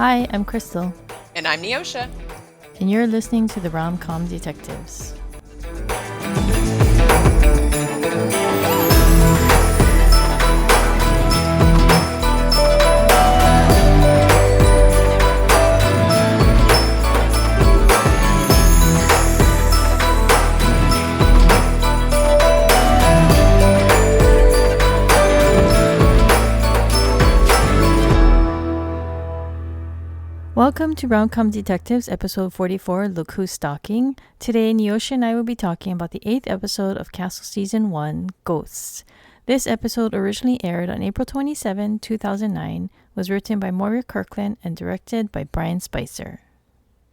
Hi, I'm Crystal, And I'm Neoshia. and you're listening to the Rom-Com Detectives. Welcome to Rom-Com Detectives, episode 44, Look Who's Stalking. Today, Neoshia and I will be talking about the 8th episode of Castle Season 1, Ghosts. This episode originally aired on April 27, 2009, was written by Moira Kirkland and directed by Brian Spicer.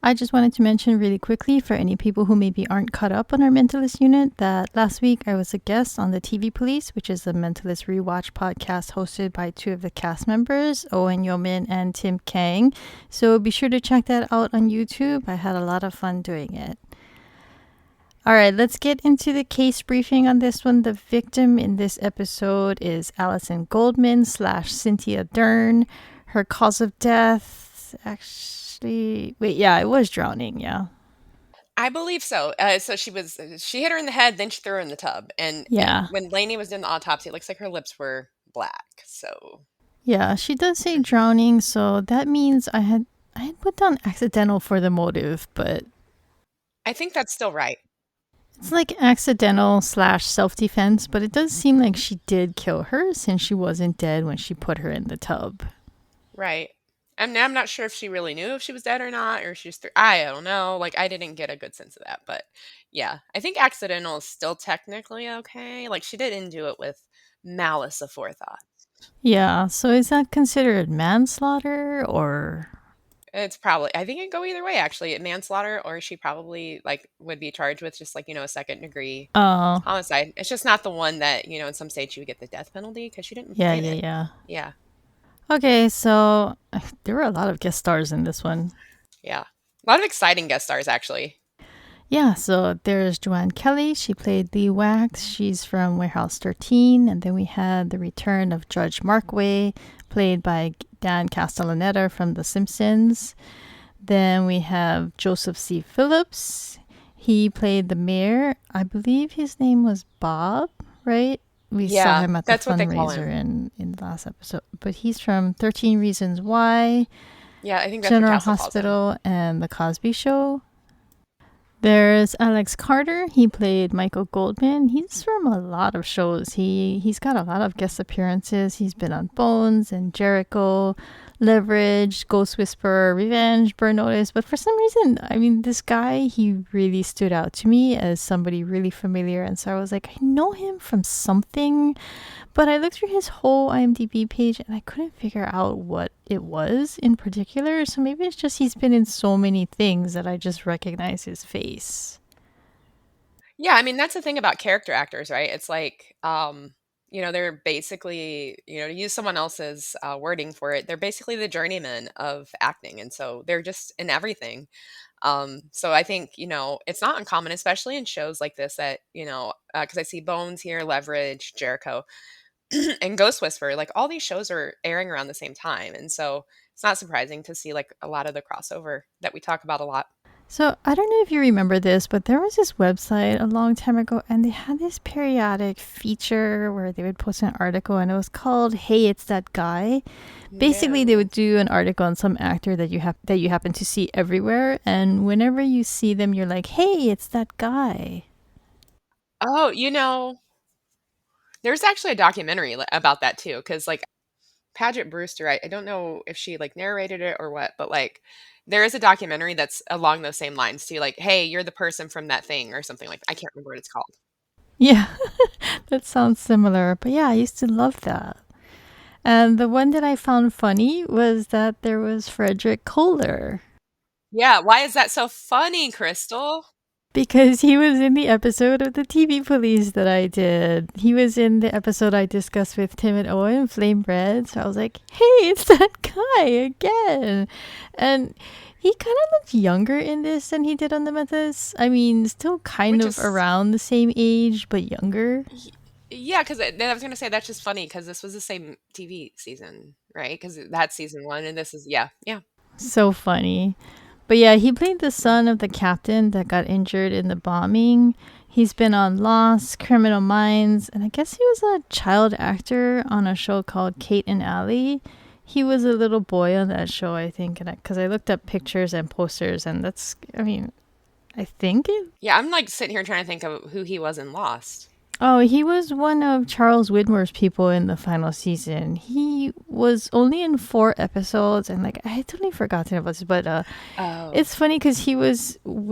I just wanted to mention really quickly for any people who maybe aren't caught up on our Mentalist unit that last week I was a guest on the TV Police, which is the Mentalist Rewatch podcast hosted by two of the cast members, Owen Yeoman and Tim Kang. So be sure to check that out on YouTube. I had a lot of fun doing it. All right, let's get into the case briefing on this one. The victim in this episode is Allison Goldman / Cynthia Dern. Her cause of death, it was drowning, yeah. I believe so. So she hit her in the head, then she threw her in the tub. And Yeah. when Lainey was doing the autopsy, it looks like her lips were black. So Yeah, she does say drowning, so that means I had put down accidental for the motive, but I think that's still right. it's like accidental / self-defense, but it does seem like she did kill her since she wasn't dead when she put her in the tub. Right. I'm not sure if she really knew if she was dead or not, or she just I don't know. Like, I didn't get a good sense of that. But yeah, I think accidental is still technically okay. Like, she didn't do it with malice aforethought. Yeah, so is that considered manslaughter or... It's probably, I think it'd go either way, actually. Manslaughter, or she probably would be charged with just a second degree Oh, homicide. It's just not the one that, in some states you would get the death penalty because she didn't yeah. plan it. Yeah. Okay, so there were a lot of guest stars in this one. Yeah. A lot of exciting guest stars, actually. Yeah, so there's Joanne Kelly. She played Lee Wax. She's from Warehouse 13. And then we had the return of Judge Markway, played by Dan Castellaneta from The Simpsons. Then we have Joseph C. Phillips. He played the mayor. I believe his name was Bob, right? We saw him at the that's what they call fundraiser him. in the last episode. But he's from 13 Reasons Why, Yeah, I think that's General what Castle calls him. Hospital, and The Cosby Show. There's Alex Carter. He played Michael Goldman. He's from a lot of shows. He's got a lot of guest appearances. He's been on Bones and Jericho, Leverage, Ghost Whisperer, Revenge, Burn Notice. But for some reason, I mean, this guy, he really stood out to me as somebody really familiar. And so I was like, I know him from something. But I looked through his whole IMDb page and I couldn't figure out what it was in particular. So maybe it's just he's been in so many things that I just recognize his face. Yeah, I mean, that's the thing about character actors, right? It's like, they're basically, to use someone else's wording for it, they're basically the journeyman of acting. And so they're just in everything. So I think, it's not uncommon, especially in shows like this that, because I see Bones here, Leverage, Jericho, and Ghost Whisperer, like all these shows are airing around the same time. And so it's not surprising to see like a lot of the crossover that we talk about a lot. So I don't know if you remember this, but there was this website a long time ago and they had this periodic feature where they would post an article and it was called Hey, It's That Guy. Basically, they would do an article on some actor that you happen to see everywhere. And whenever you see them, you're like, hey, it's that guy. Oh, there's actually a documentary about that too, because like Paget Brewster, I don't know if she like narrated it or what, but like there is a documentary that's along those same lines too, like, hey, you're the person from that thing or something like that. I can't remember what it's called. Yeah, that sounds similar. But yeah, I used to love that. And the one that I found funny was that there was Frederick Kohler. Yeah, why is that so funny, Crystal? Because he was in the episode of the TV Police that I did. He was in the episode I discussed with Tim and Owen, Flame Red. So I was like, hey, it's that guy again. And he kind of looked younger in this than he did on the Memphis. I mean, still kind of around the same age, but younger. Yeah, because I was going to say that's just funny because this was the same TV season, right? Because that's season 1 and this is, yeah. So funny. But yeah, he played the son of the captain that got injured in the bombing. He's been on Lost, Criminal Minds, and I guess he was a child actor on a show called Kate and Ally. He was a little boy on that show, I think, and because I looked up pictures and posters, and that's, I mean, I think it. Yeah, I'm like sitting here trying to think of who he was in Lost. Oh, he was one of Charles Widmore's people in the final season. He was only in 4 episodes, and like I totally forgotten about this, but Oh, it's funny because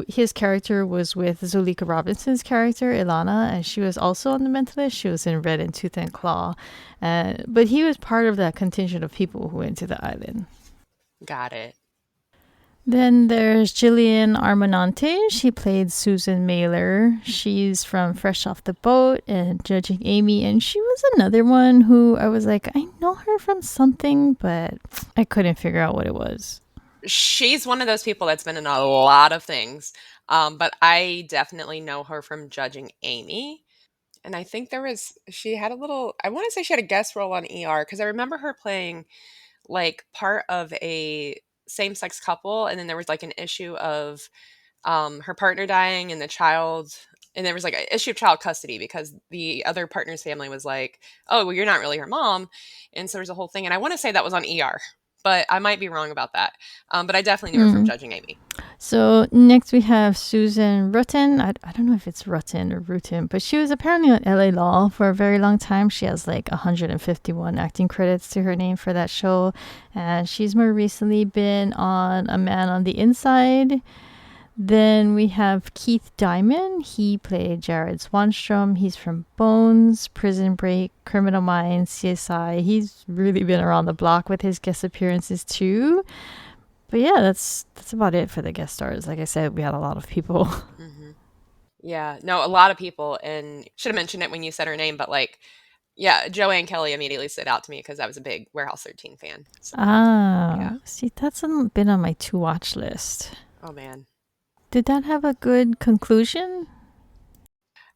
his character was with Zulika Robinson's character Ilana, and she was also on the Mentalist. She was in Red and Tooth and Claw, but he was part of that contingent of people who went to the island. got it. Then there's Gillian Armanante. She played Susan Mailer. She's from Fresh Off the Boat and Judging Amy, and she was another one who I was like, I know her from something, but I couldn't figure out what it was. She's one of those people that's been in a lot of things. But I definitely know her from Judging Amy. And I think she had a little, I want to say she had a guest role on ER because I remember her playing like part of a same sex couple. And then there was like an issue of her partner dying and the child. And there was like an issue of child custody because the other partner's family was like, oh, well, you're not really her mom. And so there's a whole thing. And I want to say that was on ER, but I might be wrong about that. But I definitely knew her from Mm. Judging Amy. So next we have Susan Rutten. I don't know if it's Rutten or Rutten, but she was apparently on LA Law for a very long time. She has like 151 acting credits to her name for that show. And she's more recently been on A Man on the Inside. Then we have Keith Diamond. He played Jared Swanstrom. He's from Bones, Prison Break, Criminal Minds, CSI. He's really been around the block with his guest appearances too. But yeah, that's about it for the guest stars. Like I said, we had a lot of people. Hmm. Yeah, no, a lot of people, and should have mentioned it when you said her name, but like, yeah, Joanne Kelly immediately stood out to me because I was a big Warehouse 13 fan. So, yeah. See, that's been on my to watch list. Oh man. Did that have a good conclusion?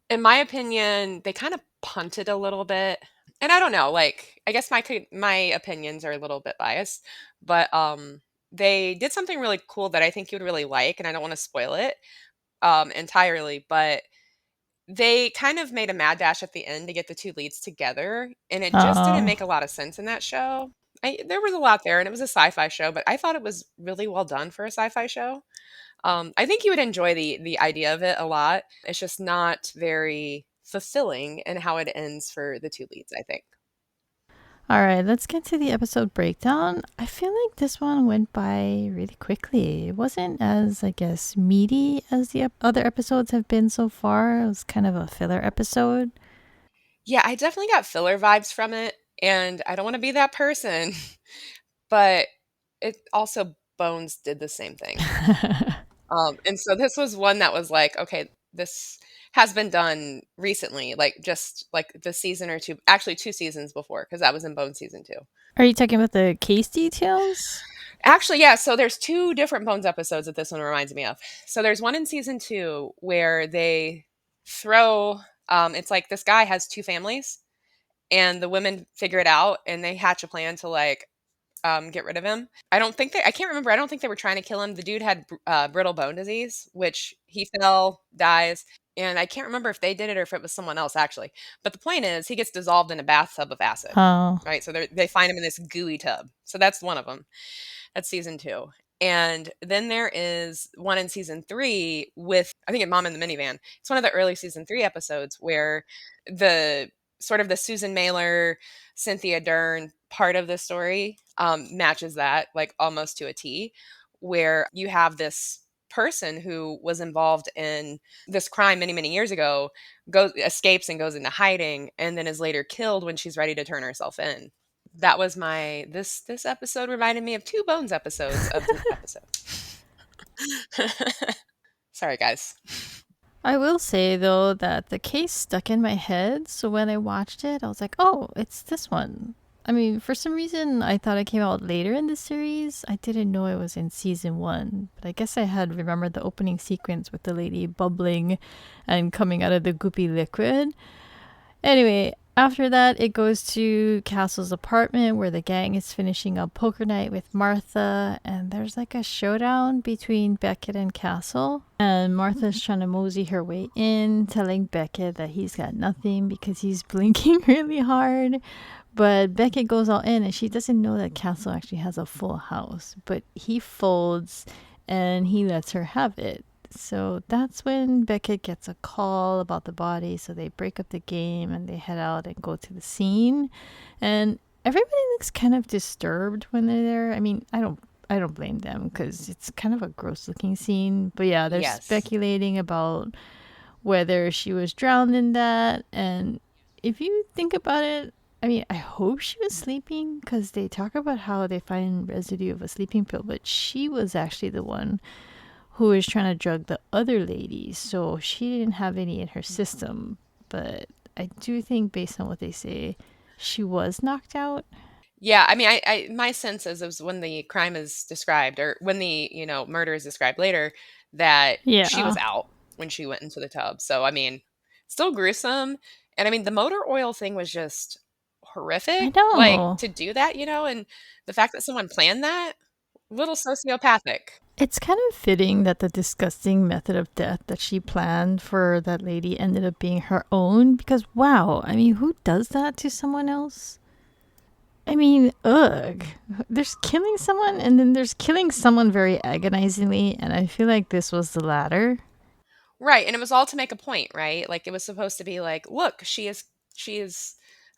In my opinion, they kind of punted a little bit. And I don't know, like I guess my opinions are a little bit biased, but they did something really cool that I think you would really like, and I don't want to spoil it entirely, but they kind of made a mad dash at the end to get the two leads together, and it just didn't Oh, make a lot of sense in that show. There was a lot there, and it was a sci-fi show, but I thought it was really well done for a sci-fi show. I think you would enjoy the idea of it a lot. It's just not very fulfilling in how it ends for the two leads, I think. all right. Let's get to the episode breakdown. I feel like this one went by really quickly. It wasn't as, I guess, meaty as the other episodes have been so far. It was kind of a filler episode. Yeah, I definitely got filler vibes from it, and I don't want to be that person, but it also Bones did the same thing. And so this was one that was like, okay, this has been done recently, like just like the season or two, actually 2 seasons before, because that was in Bone season 2. Are you talking about the case details? Actually, yeah, so there's two different Bones episodes that this one reminds me of. So there's one in season 2 where they throw it's like this guy has two families and the women figure it out and they hatch a plan to like get rid of him. I can't remember. I don't think they were trying to kill him. The dude had brittle bone disease, which he fell, dies. And I can't remember if they did it or if it was someone else actually. But the point is, he gets dissolved in a bathtub of acid, Oh, right? So they find him in this gooey tub. So that's one of them. That's season 2. And then there is one in season 3 with, I think, Mom in the Minivan. It's one of the early season 3 episodes where the sort of the Susan Mailer, Cynthia Dern part of the story matches that like almost to a T, where you have this person who was involved in this crime many, many years ago, escapes and goes into hiding, and then is later killed when she's ready to turn herself in. That was my this episode reminded me of two Bones episodes of this episode. Sorry, guys. I will say though that the case stuck in my head, so when I watched it, I was like, "Oh, it's this one." I mean, for some reason, I thought it came out later in the series. I didn't know it was in season 1, but I guess I had remembered the opening sequence with the lady bubbling and coming out of the goopy liquid. Anyway, After that, it goes to Castle's apartment where the gang is finishing up poker night with Martha, and there's like a showdown between Beckett and Castle. And Martha's trying to mosey her way in, telling Beckett that he's got nothing because he's blinking really hard. But Beckett goes all in, and she doesn't know that Castle actually has a full house. But he folds and he lets her have it. So that's when Beckett gets a call about the body. So they break up the game and they head out and go to the scene. And everybody looks kind of disturbed when they're there. I mean, I don't blame them because it's kind of a gross looking scene. But yeah, they're Yes. speculating about whether she was drowned in that. And if you think about it, I mean, I hope she was sleeping because they talk about how they find residue of a sleeping pill, but she was actually the one who was trying to drug the other ladies, so she didn't have any in her system. But I do think, based on what they say, she was knocked out. Yeah, I mean, my sense is when the crime is described, or when the, murder is described later, that she was Yeah, out when she went into the tub. So, I mean, still gruesome. And I mean, the motor oil thing was just I horrific. Like know. to do that, and the fact that someone planned that, little sociopathic. It's kind of fitting that the disgusting method of death that she planned for that lady ended up being her own because, wow, I mean, who does that to someone else? I mean, ugh. There's killing someone and then there's killing someone very agonizingly, and I feel like this was the latter. Right, and it was all to make a point, right? Like it was supposed to be like, look, she is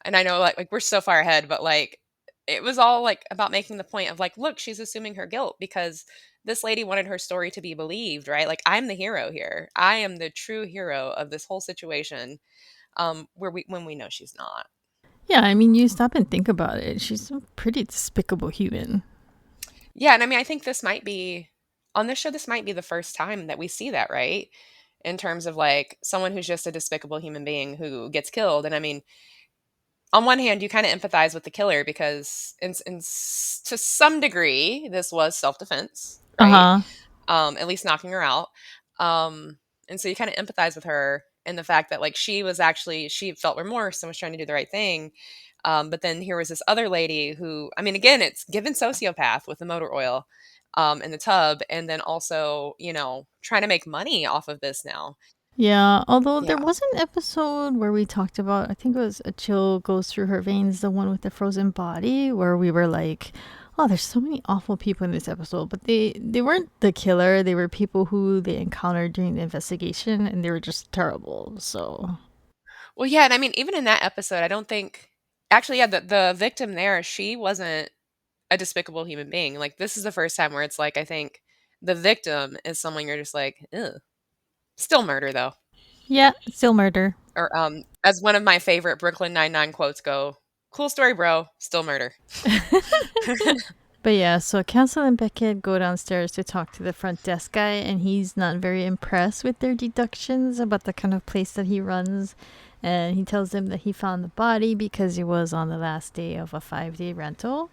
and I know like we're so far ahead, but like it was all like about making the point of like, look, she's assuming her guilt because this lady wanted her story to be believed, right? Like I'm the hero here. I am the true hero of this whole situation. Where we when we know she's not. Yeah, I mean, you stop and think about it. She's a pretty despicable human. Yeah, and I mean I think this might be on this show, this might be the first time that we see that, right? In terms of like someone who's just a despicable human being who gets killed. And I mean, on one hand, you kind of empathize with the killer because, to some degree, this was self defense, Uh right? huh. At least knocking her out. And so you kind of empathize with her and the fact that like she felt remorse and was trying to do the right thing. But then here was this other lady who, I mean, again, it's given sociopath with the motor oil in the tub, and then also, trying to make money off of this now. Yeah, although there Yeah. was an episode where we talked about, I think it was A Chill Goes Through Her Veins, the one with the frozen body, where we were like, oh, there's so many awful people in this episode. But they weren't the killer, they were people who they encountered during the investigation, and they were just terrible. So, Well, yeah, and I mean, even in that episode, I don't think actually, yeah, the victim there, she wasn't a despicable human being. Like this is the first time where it's like I think the victim is someone you're just like, ugh. Still murder though. yeah, still murder. Or as one of my favorite Brooklyn Nine-Nine quotes go, cool story, bro, still murder. But yeah, so Council and Beckett go downstairs to talk to the front desk guy, and he's not very impressed with their deductions about the kind of place that he runs. And he tells them that he found the body because it was on the last day of a 5-day rental.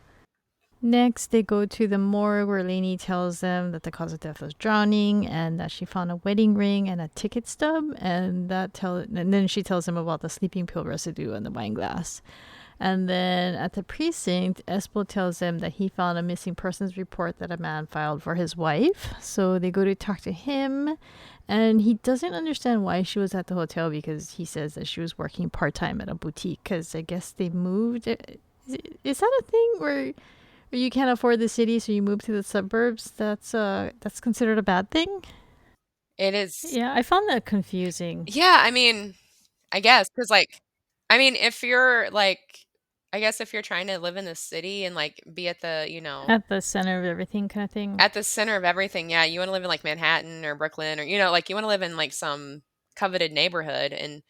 Next, they go to the morgue where Lainey tells them that the cause of death was drowning and that she found a wedding ring and a ticket stub. And then she tells them about the sleeping pill residue in the wine glass. And then at the precinct, Espo tells them that he found a missing persons report that a man filed for his wife. So they go to talk to him, and he doesn't understand why she was at the hotel because he says that she was working part time at a boutique because I guess they moved. Is that a thing where you can't afford the city, so you move to the suburbs? That's considered a bad thing. It is. Yeah, I found that confusing. Yeah, I mean, I guess because like, I mean, if you're like, I guess if you're trying to live in the city and like be at the, At the center of everything, kind of thing. at the center of everything, yeah, you want to live in like Manhattan or Brooklyn or like you want to live in like some coveted neighborhood, and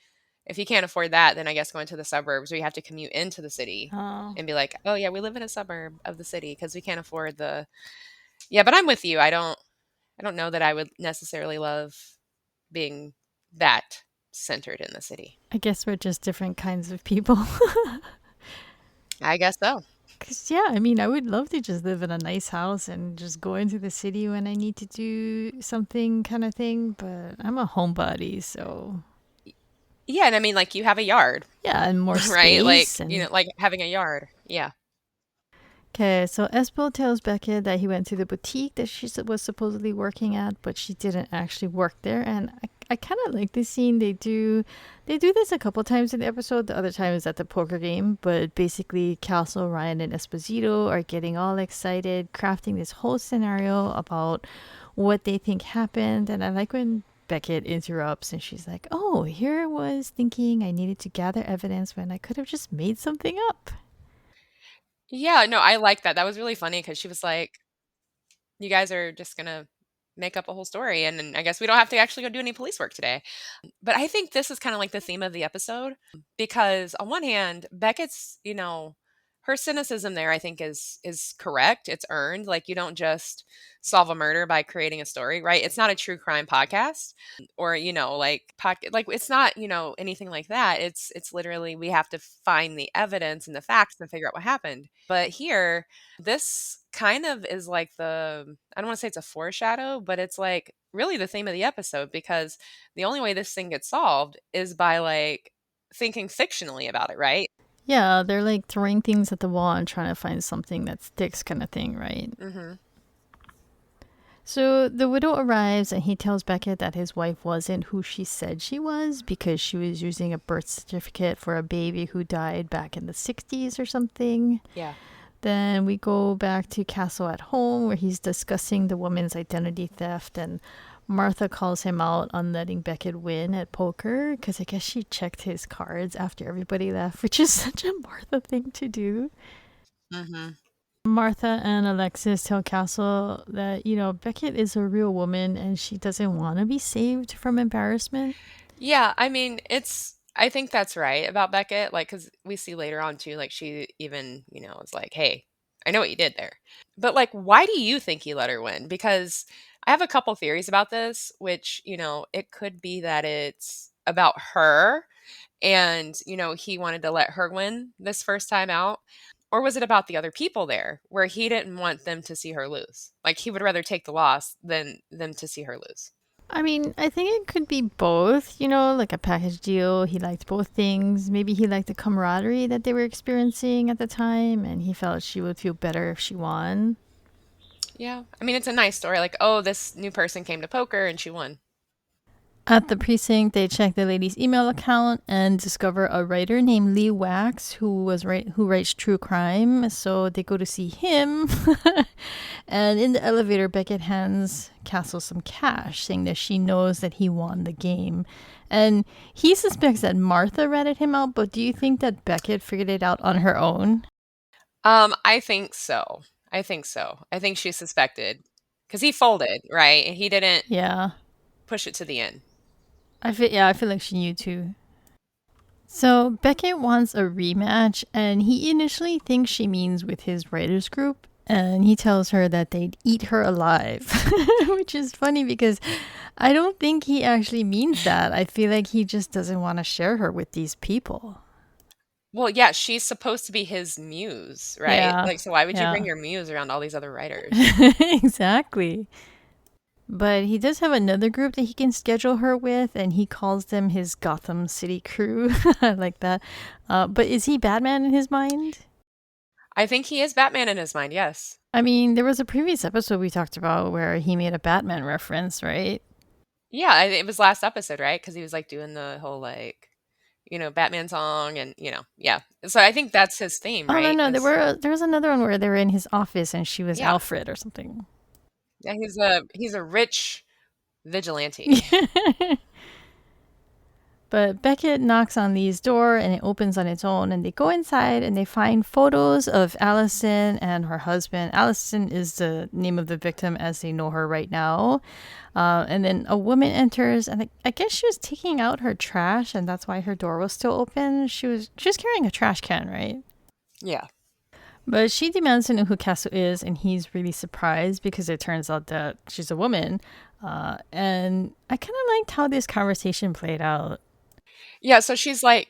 if you can't afford that, then I guess going to the suburbs, or you have to commute into the city Oh, and be like, "Oh yeah, we live in a suburb of the city because we can't afford the." Yeah, but I'm with you. I don't know that I would necessarily love being that centered in the city. I guess we're just different kinds of people. I guess so. Cause yeah, I mean, I would love to just live in a nice house and just go into the city when I need to do something, kind of thing. But I'm a homebody, so Yeah, and I mean, like, you have a yard, Yeah, and more right? space Like, and like having a yard. Yeah. okay, so Espo tells Beckett that he went to the boutique that she was supposedly working at, but she didn't actually work there. And I kind of like this scene. They do this a couple times in the episode. The other time is at the poker game, but basically Castle, Ryan, and Esposito are getting all excited, crafting this whole scenario about what they think happened. And I like when Beckett interrupts and she's like, "Oh, here I was thinking I needed to gather evidence when I could have just made something up." Yeah, no, I like that. That was really funny because she was like, "You guys are just gonna make up a whole story, and then I guess we don't have to actually go do any police work today." But I think this is kind of like the theme of the episode because on one hand, Beckett's, her cynicism there I think is correct. It's earned. Like you don't just solve a murder by creating a story, right? It's not a true crime podcast or, like like it's not, anything like that. It's literally we have to find the evidence and the facts and figure out what happened. But here, this kind of is like I don't want to say it's a foreshadow, but it's like really the theme of the episode because the only way this thing gets solved is by, like, thinking fictionally about it, right? Yeah, they're like throwing things at the wall and trying to find something that sticks, kind of thing, right? Mhm. So the widow arrives and he tells Beckett that his wife wasn't who she said she was because she was using a birth certificate for a baby who died back in the 60s or something. Yeah. Then we go back to Castle at home where he's discussing the woman's identity theft, and Martha calls him out on letting Beckett win at poker because I guess she checked his cards after everybody left, which is such a Martha thing to do. Mhm. Martha and Alexis tell Castle that, Beckett is a real woman and she doesn't want to be saved from embarrassment. Yeah, I mean, I think that's right about Beckett, like, because we see later on too, like, she even, is like, "Hey, I know what you did there." But, like, why do you think he let her win? Because I have a couple theories about this, which, it could be that it's about her and, he wanted to let her win this first time out? Or was it about the other people there where he didn't want them to see her lose? Like he would rather take the loss than them to see her lose. I mean, I think it could be both, like a package deal. He liked both things. Maybe he liked the camaraderie that they were experiencing at the time, and he felt she would feel better if she won. Yeah. I mean, it's a nice story. Like, oh, this new person came to poker and she won. At the precinct, they check the lady's email account and discover a writer named Lee Wax who writes true crime. So they go to see him. And in the elevator, Beckett hands Castle some cash, saying that she knows that he won the game. And he suspects that Martha ratted him out, but do you think that Beckett figured it out on her own? I think so. I think so. I think she suspected because he folded, right? And he didn't Yeah. push it to the end. I feel like she knew too. So Beckett wants a rematch, and he initially thinks she means with his writers group, and he tells her that they'd eat her alive, which is funny because I don't think he actually means that. I feel like he just doesn't want to share her with these people. Well, yeah, she's supposed to be his muse, right? Yeah, Like, so why would you bring yeah, your muse around all these other writers? exactly. But he does have another group that he can schedule her with, and he calls them his Gotham City crew. I like that. But is he Batman in his mind? I think he is Batman in his mind, yes. I mean, there was a previous episode we talked about where he made a Batman reference, right? Yeah, it was last episode, right? Because he was like doing the whole like, Batman song and yeah. So I think that's his theme, Oh no, right? no, Is there was another one where they were in his office and she was yeah, Alfred or something. yeah. He's a rich vigilante. But Beckett knocks on Lee's door and it opens on its own, and they go inside and they find photos of Allison and her husband. Allison is the name of the victim as they know her right now. And then a woman enters, and I guess she was taking out her trash, and that's why her door was still open. She was carrying a trash can, right? Yeah. But she demands to know who Castle is, and he's really surprised because it turns out that she's a woman. And I kind of liked how this conversation played out. Yeah, so she's I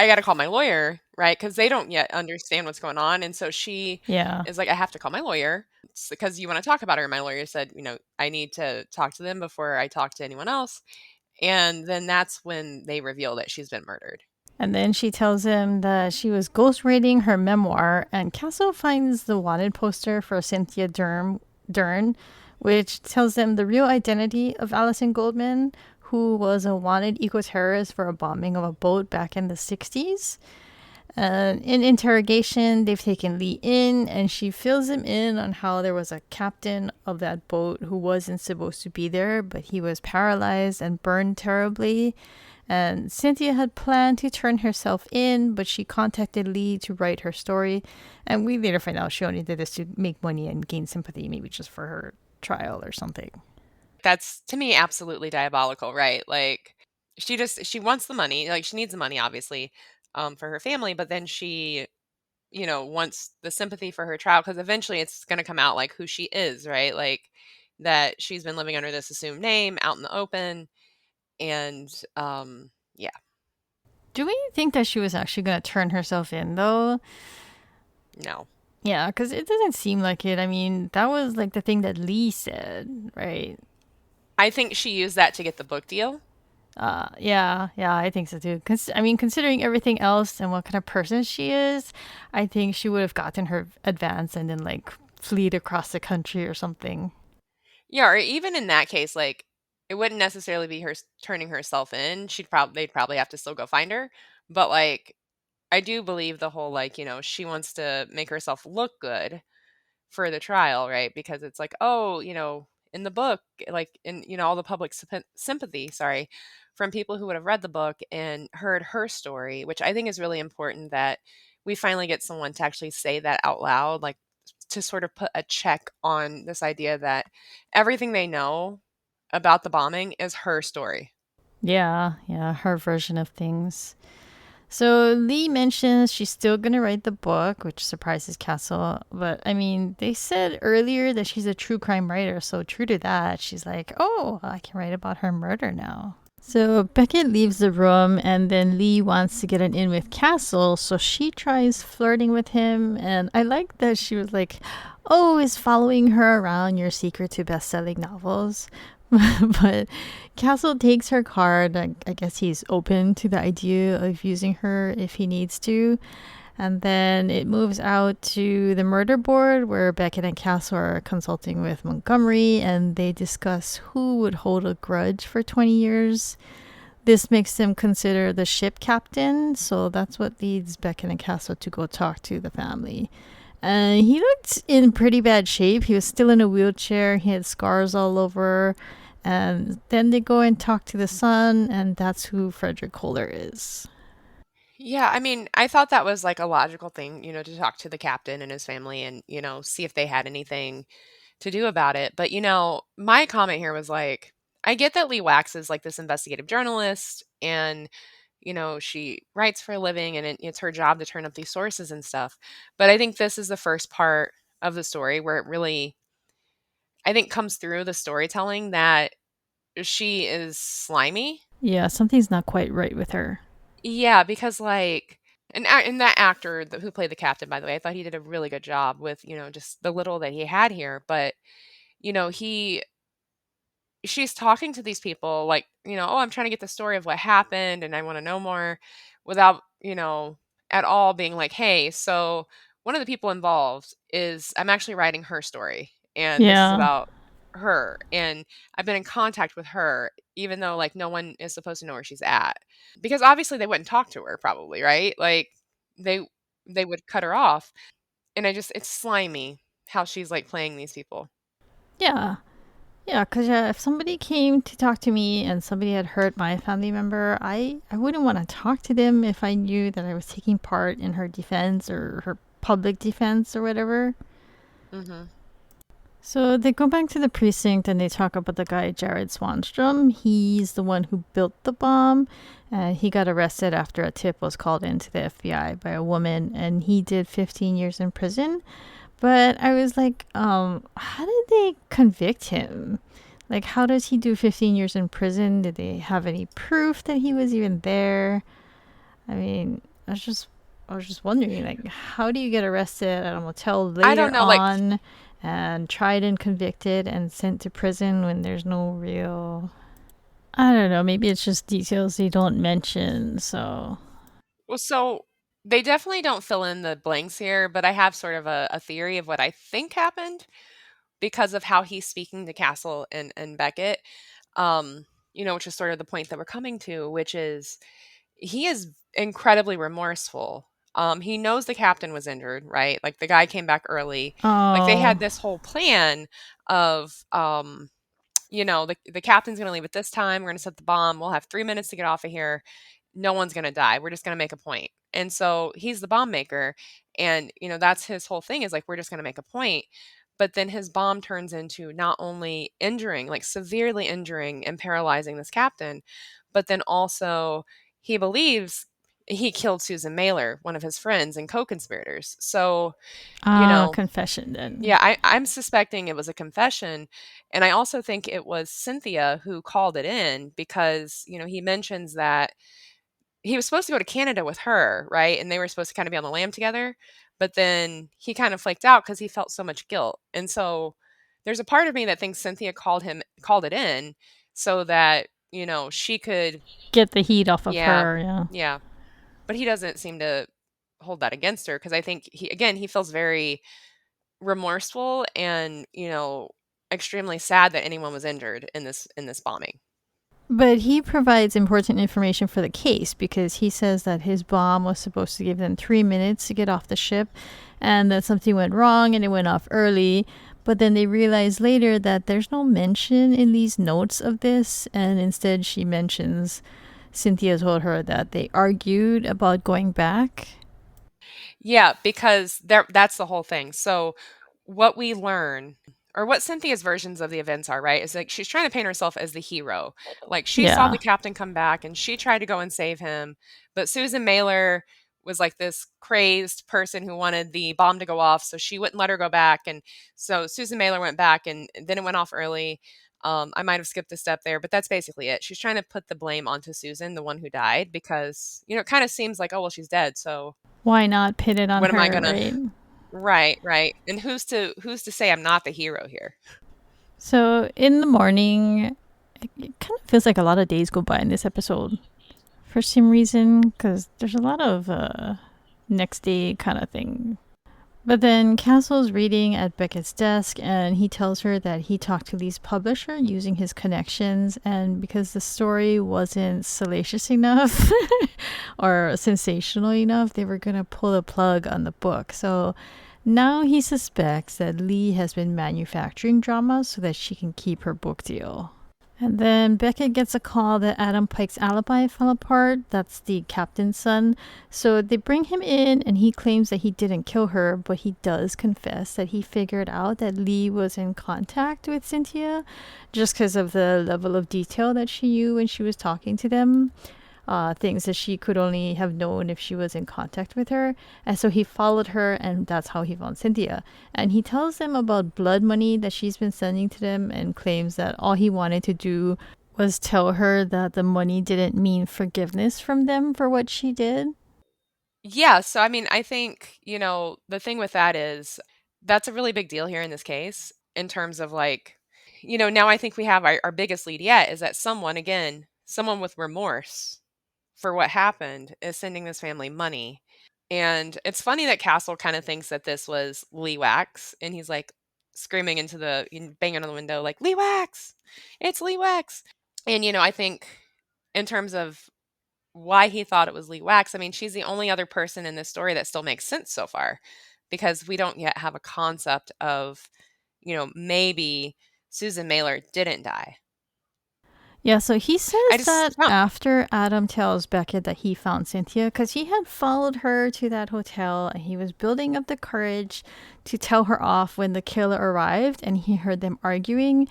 gotta call my lawyer, right? Because they don't yet understand what's going on, and so she Yeah. is like, "I have to call my lawyer because you wanna talk about her." My lawyer said, "I need to talk to them before I talk to anyone else." And then that's when they reveal that she's been murdered. And then she tells him that she was ghostwriting her memoir, and Castle finds the wanted poster for Cynthia Dern, which tells them the real identity of Allison Goldman, who was a wanted eco-terrorist for a bombing of a boat back in the 60s. In interrogation, they've taken Lee in, and she fills him in on how there was a captain of that boat who wasn't supposed to be there, but he was paralyzed and burned terribly. And Cynthia had planned to turn herself in, but she contacted Lee to write her story. And we later find out she only did this to make money and gain sympathy, maybe just for her trial or something. That's to me absolutely diabolical, right? Like she wants the money, like she needs the money obviously for her family, but then she, wants the sympathy for her trial because eventually it's going to come out like who she is, right? Like that she's been living under this assumed name out in the open and yeah. Do we think that she was actually going to turn herself in, though? No. Yeah, because it doesn't seem like it. I mean, that was like the thing that Lee said, right? I think she used that to get the book deal. Yeah, I think so too. I mean, considering everything else and what kind of person she is, I think she would have gotten her advance and then like fleed across the country or something. Yeah, or even in that case, like it wouldn't necessarily be her turning herself in. They'd probably have to still go find her. But like I do believe the whole like, she wants to make herself look good for the trial, right? Because it's like, oh, in the book, like in all the public sympathy, sorry, from people who would have read the book and heard her story, which I think is really important that we finally get someone to actually say that out loud, like to sort of put a check on this idea that everything they know about the bombing is her story. Yeah, her version of things. So Lee mentions she's still gonna write the book, which surprises Castle. But I mean, they said earlier that she's a true crime writer, so true to that, she's like, oh, I can write about her murder now. So Beckett leaves the room, and then Lee wants to get an in with Castle, so she tries flirting with him. And I like that she was like, oh, is following her around your secret to best selling novels? But Castle takes her card. I guess he's open to the idea of using her if he needs to. And then it moves out to the murder board where Beckett and Castle are consulting with Montgomery and they discuss who would hold a grudge for 20 years. This makes them consider the ship captain, so that's what leads Beckett and Castle to go talk to the family. And he looked in pretty bad shape. He was still in a wheelchair. He had scars all over. And then they go and talk to the son, and that's who Frederick Kohler is. Yeah, I mean, I thought that was like a logical thing, to talk to the captain and his family and, see if they had anything to do about it. But, my comment here was like, I get that Lee Wax is like this investigative journalist and, she writes for a living and it's her job to turn up these sources and stuff. But I think this is the first part of the story where it really, I think, comes through the storytelling that she is slimy. Yeah, something's not quite right with her. Yeah, because like, and that actor who played the captain, by the way, I thought he did a really good job with just the little that he had here. But he she's talking to these people like, oh, I'm trying to get the story of what happened and I want to know more without, at all being like, hey, so one of the people involved is I'm actually writing her story and this is Yeah. about her and I've been in contact with her even though like no one is supposed to know where she's at because obviously they wouldn't talk to her probably, right? Like they they would cut her off and it's slimy how she's like playing these people. Yeah. Yeah, because if somebody came to talk to me and somebody had hurt my family member, I wouldn't want to talk to them if I knew that I was taking part in her defense or her public defense or whatever. Mhm. So they go back to the precinct and they talk about the guy, Jared Swanstrom. He's the one who built the bomb. He got arrested after a tip was called into the FBI by a woman, and he did 15 years in prison. But I was like, how did they convict him? Like, how does he do 15 years in prison? Did they have any proof that he was even there? I mean, I was just wondering, like, how do you get arrested at a motel I don't later know, like on and tried and convicted and sent to prison when there's no real... I don't know. Maybe it's just details they don't mention. So, Well, so they definitely don't fill in the blanks here, but I have sort of a theory of what I think happened because of how he's speaking to Castle and Beckett. Um, which is sort of the point that we're coming to, which is he is incredibly remorseful. He knows the captain was injured, right? Like the guy came back early. Like they oh, had this whole plan of the captain's going to leave at this time. We're going to set the bomb. We'll have 3 minutes to get off of here. No one's going to die. We're just going to make a point. And so he's the bomb maker. And, that's his whole thing is like, we're just going to make a point. But then his bomb turns into not only injuring, like severely injuring and paralyzing this captain, but then also he believes he killed Susan Mailer, one of his friends and co conspirators. So, you know, confession then. yeah, I'm suspecting it was a confession. And I also think it was Cynthia who called it in because, he mentions that he was supposed to go to Canada with her, right? And they were supposed to kind of be on the lam together. But then he kind of flaked out because he felt so much guilt. And so there's a part of me that thinks Cynthia called it in so that, she could, Get the heat off of yeah, her, yeah. yeah. But he doesn't seem to hold that against her because I think he feels very remorseful and, extremely sad that anyone was injured in this bombing. But he provides important information for the case because he says that his bomb was supposed to give them 3 minutes to get off the ship and that something went wrong and it went off early. But then they realize later that there's no mention in these notes of this, and instead she mentions Cynthia told her that they argued about going back. Yeah, because that's the whole thing. So what we learn or what Cynthia's versions of the events are, right, is like she's trying to paint herself as the hero. Like she saw Yeah. the captain come back and she tried to go and save him, but Susan Mailer was like this crazed person who wanted the bomb to go off, so she wouldn't let her go back. And so Susan Mailer went back and then it went off early. I might have skipped a step there, but that's basically it. She's trying to put the blame onto Susan, the one who died, because, it kind of seems like, oh, well, she's dead. So Why not pit it on what am I her, gonna right? right, right. And who's to say I'm not the hero here? So in the morning, it kind of feels like a lot of days go by in this episode for some reason because there's a lot of next day kind of thing. But then Castle's reading at Beckett's desk and he tells her that he talked to Lee's publisher using his connections, and because the story wasn't salacious enough or sensational enough, they were going to pull the plug on the book. So now he suspects that Lee has been manufacturing drama so that she can keep her book deal. And then Beckett gets a call that Adam Pike's alibi fell apart. That's the captain's son. So they bring him in, and he claims that he didn't kill her, but he does confess that he figured out that Lee was in contact with Cynthia just because of the level of detail that she knew when she was talking to them, things that she could only have known if she was in contact with her. And so he followed her, and that's how he found Cynthia. And he tells them about blood money that she's been sending to them and claims that all he wanted to do was tell her that the money didn't mean forgiveness from them for what she did. Yeah, so I mean, I think, the thing with that is that's a really big deal here in this case in terms of like, now I think we have our biggest lead yet is that someone with remorse for what happened is sending this family money. And it's funny that Castle kind of thinks that this was Lee Wax and he's like screaming banging on the window like Lee Wax, it's Lee Wax. And I think in terms of why he thought it was Lee Wax, I mean, she's the only other person in this story that still makes sense so far because we don't yet have a concept of, maybe Susan Mailer didn't die. Yeah, so he I says just that after Adam tells Beckett that he found Cynthia, because he had followed her to that hotel and he was building up the courage to tell her off when the killer arrived and he heard them arguing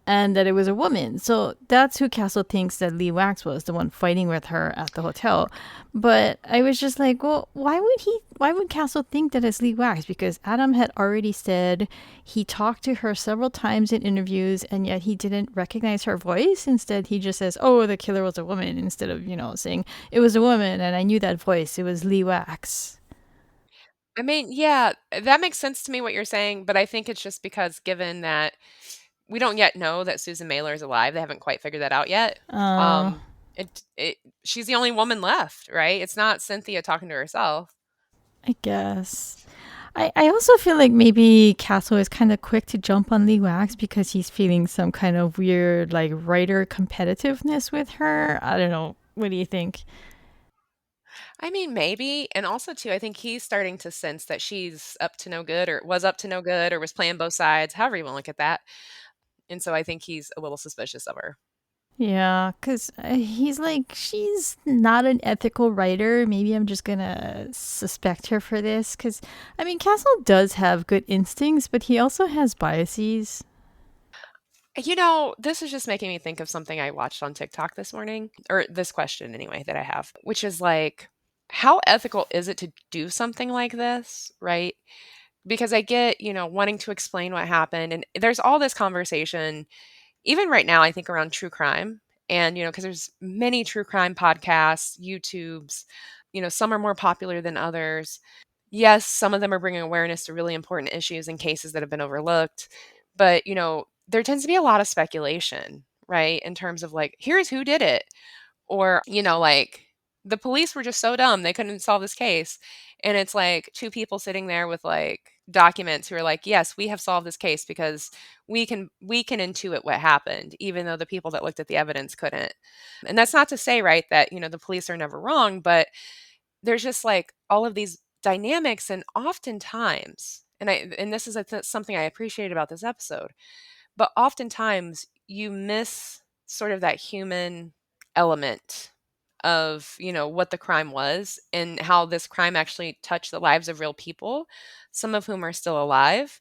and that it was a woman. So that's who Castle thinks that Lee Wax was, the one fighting with her at the hotel. But I was just like, well, why would Castle think that it's Lee Wax? Because Adam had already said he talked to her several times in interviews and yet he didn't recognize her voice. Instead, he just says, oh, the killer was a woman, instead of, saying it was a woman and I knew that voice. It was Lee Wax. I mean, yeah, that makes sense to me what you're saying, but I think it's just because given that, we don't yet know that Susan Mailer is alive. They haven't quite figured that out yet. Uh, Um, she's the only woman left, right? It's not Cynthia talking to herself. I guess. I also feel like maybe Castle is kind of quick to jump on Lee Wax because he's feeling some kind of weird, like, writer competitiveness with her. I don't know. What do you think? I mean, maybe. And also, too, I think he's starting to sense that she's up to no good or was up to no good or was playing both sides, however you want to look at that. And so I think he's a little suspicious of her. Yeah, because he's like, she's not an ethical writer. Maybe I'm just gonna suspect her for this. Because, I mean, Castle does have good instincts, but he also has biases. This is just making me think of something I watched on TikTok this morning, or this question anyway, that I have, which is like, how ethical is it to do something like this, right? Because I get, wanting to explain what happened. And there's all this conversation, even right now, I think around true crime. And, because there's many true crime podcasts, YouTubes, some are more popular than others. Yes, some of them are bringing awareness to really important issues and cases that have been overlooked. But, there tends to be a lot of speculation, right? In terms of like, here's who did it. Or, like the police were just so dumb they couldn't solve this case. And it's like two people sitting there with like documents who are like, yes, we have solved this case because we can intuit what happened, even though the people that looked at the evidence couldn't. And that's not to say, right, that, the police are never wrong, but there's just like all of these dynamics, and oftentimes, and this is something I appreciate about this episode, but oftentimes you miss sort of that human element of, what the crime was and how this crime actually touched the lives of real people, some of whom are still alive.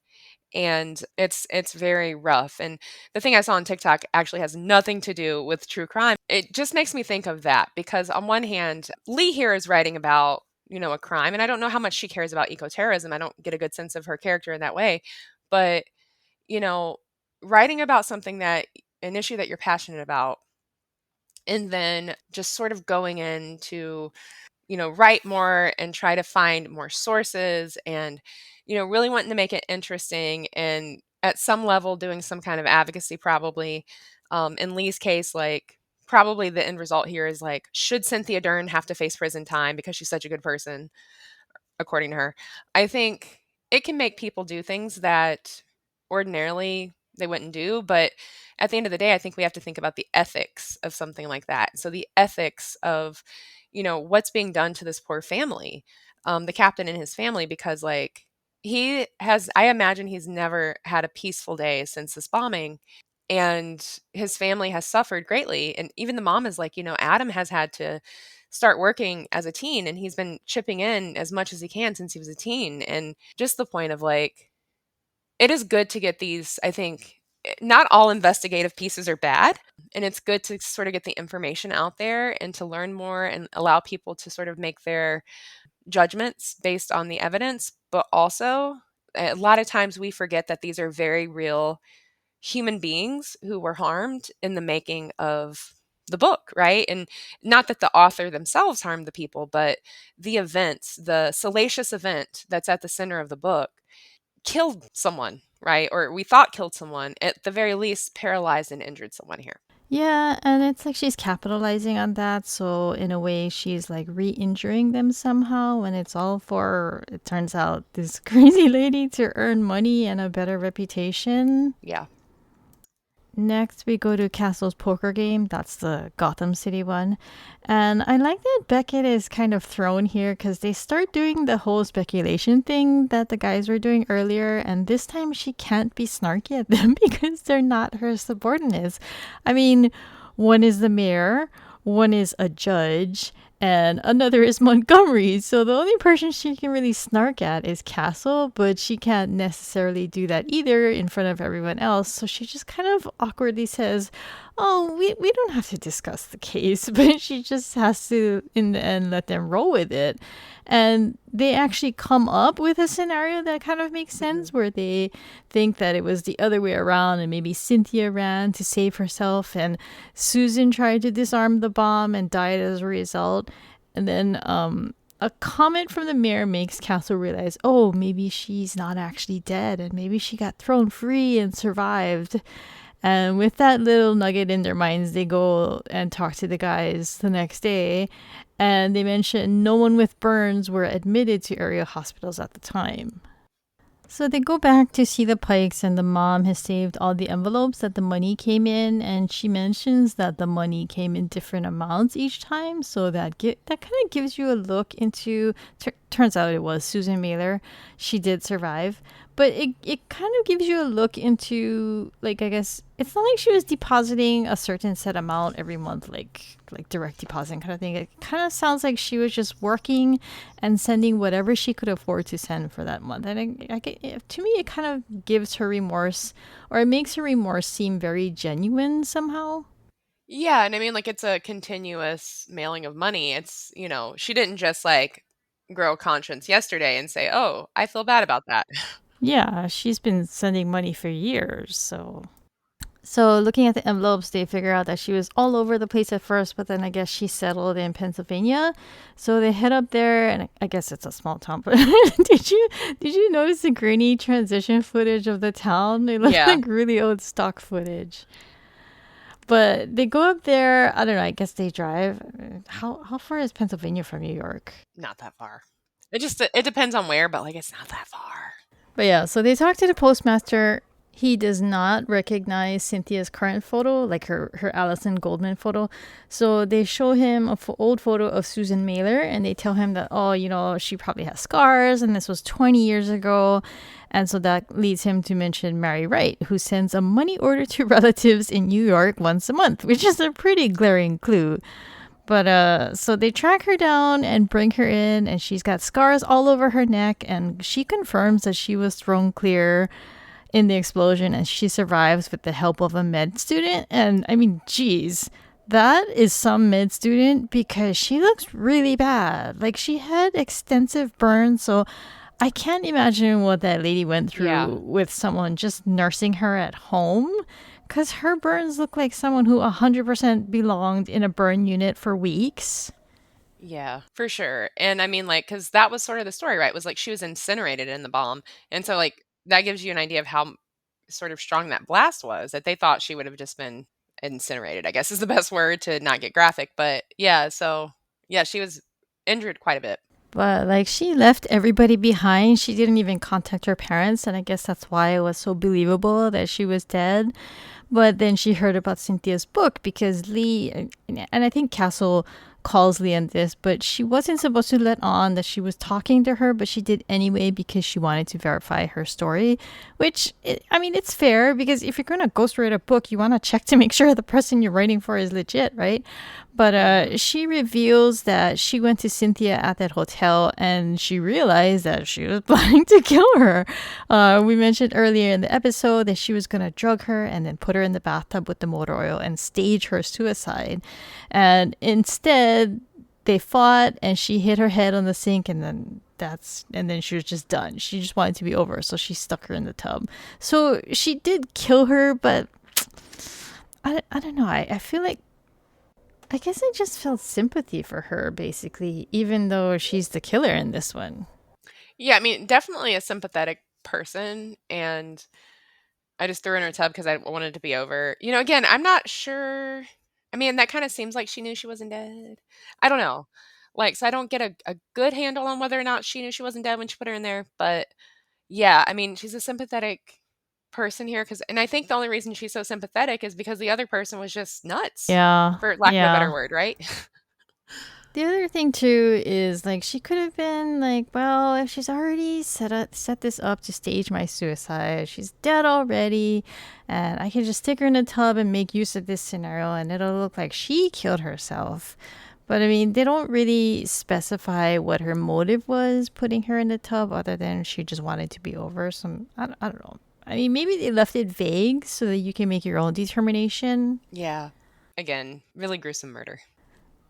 And it's very rough. And the thing I saw on TikTok actually has nothing to do with true crime. It just makes me think of that because on one hand, Lee here is writing about, a crime, and I don't know how much she cares about ecoterrorism. I don't get a good sense of her character in that way. But, you know, writing about something that an issue that you're passionate about, and then just sort of going into, write more and try to find more sources and, really wanting to make it interesting and at some level doing some kind of advocacy probably. In Lee's case, like probably the end result here is like, should Cynthia Dern have to face prison time because she's such a good person, according to her? I think it can make people do things that ordinarily they wouldn't do. But at the end of the day, I think we have to think about the ethics of something like that. So the ethics of, what's being done to this poor family, the captain and his family, because like I imagine he's never had a peaceful day since this bombing. And his family has suffered greatly. And even the mom is like, Adam has had to start working as a teen and he's been chipping in as much as he can since he was a teen. And just the point of like, it is good to get these, I think, not all investigative pieces are bad. And it's good to sort of get the information out there and to learn more and allow people to sort of make their judgments based on the evidence. But also, a lot of times we forget that these are very real human beings who were harmed in the making of the book, right? And not that the author themselves harmed the people, but the events, the salacious event that's at the center of the book killed someone, right? Or we thought killed someone, at the very least paralyzed and injured someone here. Yeah, and it's like she's capitalizing on that. So, in a way, she's like re injuring them somehow. And it's all for, it turns out, this crazy lady to earn money and a better reputation. Yeah. Next, we go to Castle's poker game. That's the Gotham City one. And I like that Beckett is kind of thrown here because they start doing the whole speculation thing that the guys were doing earlier. And this time she can't be snarky at them because they're not her subordinates. I mean, one is the mayor, one is a judge, and another is Montgomery. So the only person she can really snark at is Castle, but she can't necessarily do that either in front of everyone else. So she just kind of awkwardly says, "Oh, we don't have to discuss the case," but she just has to, in the end, let them roll with it. And they actually come up with a scenario that kind of makes Mhm. sense where they think that it was the other way around and maybe Cynthia ran to save herself and Susan tried to disarm the bomb and died as a result. And then a comment from the mayor makes Castle realize, oh, maybe she's not actually dead and maybe she got thrown free and survived. And with that little nugget in their minds, they go and talk to the guys the next day. And they mention no one with burns were admitted to area hospitals at the time. So they go back to see the Pikes, and the mom has saved all the envelopes that the money came in, and she mentions that the money came in different amounts each time. So that that kind of gives you a look into. Turns out it was Susan Mailer. She did survive, but it kind of gives you a look into, like, I guess it's not like she was depositing a certain set amount every month, like direct depositing kind of thing. It kind of sounds like she was just working and sending whatever she could afford to send for that month. And to me, it kind of gives her remorse, or it makes her remorse seem very genuine somehow. Yeah, and I mean, like, it's a continuous mailing of money. It's, she didn't just like grow conscience yesterday and say, "Oh, I feel bad about that." Yeah, she's been sending money for years, so looking at the envelopes, they figure out that she was all over the place at first, but then I guess she settled in Pennsylvania. So they head up there, and I guess it's a small town. But did you notice the grainy transition footage of the town? It looked Yeah, like really old stock footage. But they go up there. I don't know. I guess they drive. How far is Pennsylvania from New York? not that far. It depends on where, but like it's not that far. But yeah, so they talk to the postmaster. He does not recognize Cynthia's current photo, like her Allison Goldman photo. So they show him an old photo of Susan Mailer, and they tell him that, oh, she probably has scars, and this was 20 years ago. And so that leads him to mention Mary Wright, who sends a money order to relatives in New York once a month, which is a pretty glaring clue. But so they track her down and bring her in, and she's got scars all over her neck, and she confirms that she was thrown clear in the explosion, and she survives with the help of a med student. And I mean, geez, that is some med student, because she looks really bad. Like, she had extensive burns, so I can't imagine what that lady went Yeah. through with someone just nursing her at home, because her burns look like someone who 100% belonged in a burn unit for weeks. Yeah, for sure. And I mean, like, because that was sort of the story, right? Was like she was incinerated in the bomb. And so, like, that gives you an idea of how sort of strong that blast was, that they thought she would have just been incinerated, I guess is the best word to not get graphic. But yeah, so yeah, she was injured quite a bit. But like, she left everybody behind. She didn't even contact her parents, and I guess that's why it was so believable that she was dead. But then she heard about Cynthia's book, because Lee, and I think Castle calls Lee on this, but she wasn't supposed to let on that she was talking to her, but she did anyway because she wanted to verify her story, which, I mean, it's fair, because if you're going to ghostwrite a book, you want to check to make sure the person you're writing for is legit, right? But she reveals that she went to Cynthia at that hotel, and she realized that she was planning to kill her. We mentioned earlier in the episode that she was going to drug her and then put her in the bathtub with the motor oil and stage her suicide. And instead, they fought, and she hit her head on the sink, and then she was just done. She just wanted to be over, so she stuck her in the tub. So she did kill her, but I don't know. I feel like, I guess I just felt sympathy for her, basically, even though she's the killer in this one. Yeah, I mean, definitely a sympathetic person. And I just threw her in her tub because I wanted to be over. Again, I'm not sure. I mean, that kind of seems like she knew she wasn't dead. I don't know. Like, so I don't get a good handle on whether or not she knew she wasn't dead when she put her in there. But yeah, I mean, she's a sympathetic person here, and I think the only reason she's so sympathetic is because the other person was just nuts, Yeah, for lack of a better yeah. word, right? The other thing too is, like, she could have been like, well, if she's already set this up to stage my suicide, she's dead already, and I can just stick her in a tub and make use of this scenario, and it'll look like she killed herself. But I mean, they don't really specify what her motive was putting her in the tub, other than she just wanted to be over. So I don't know. I mean, maybe they left it vague so that you can make your own determination. Yeah. Again, really gruesome murder.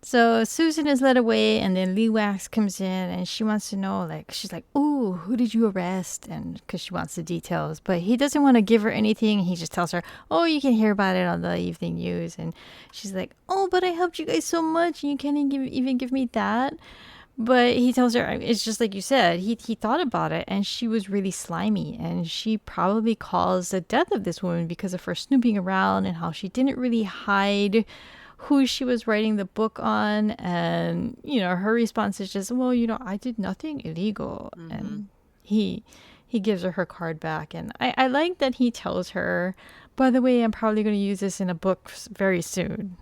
So Susan is led away, and then Lee Wax comes in, and she wants to know, like, she's like, "Ooh, who did you arrest?" And because she wants the details, but he doesn't want to give her anything. He just tells her, "Oh, you can hear about it on the evening news." And she's like, "Oh, but I helped you guys so much, and you can't even give me that." But he tells her, it's just like you said, he thought about it and she was really slimy and she probably caused the death of this woman because of her snooping around and how she didn't really hide who she was writing the book on. And, her response is just, well, I did nothing illegal. Mhm. And he gives her card back. And I like that he tells her, by the way, I'm probably going to use this in a book very soon.